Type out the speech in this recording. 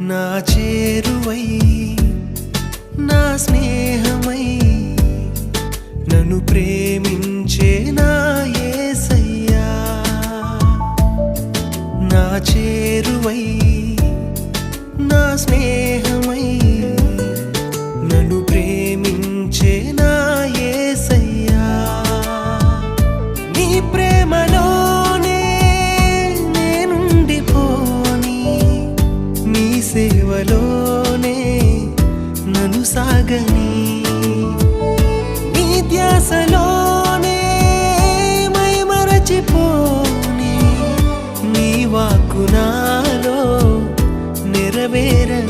నా చేరువై నా స్నేహమై నన్ను ప్రేమించే నా యేసయ్యా నా చేరువై నా స్నేహమై నన్ను ప్రేమించే నా యేసయ్యా నీ ప్రేమలోనే నేనుండిపోని నీ సేవలోనే నన్ను సాగని నీ ధ్యాసలోనే మై మరచిపోని నీ వాక్కు నాలో నెరవేరని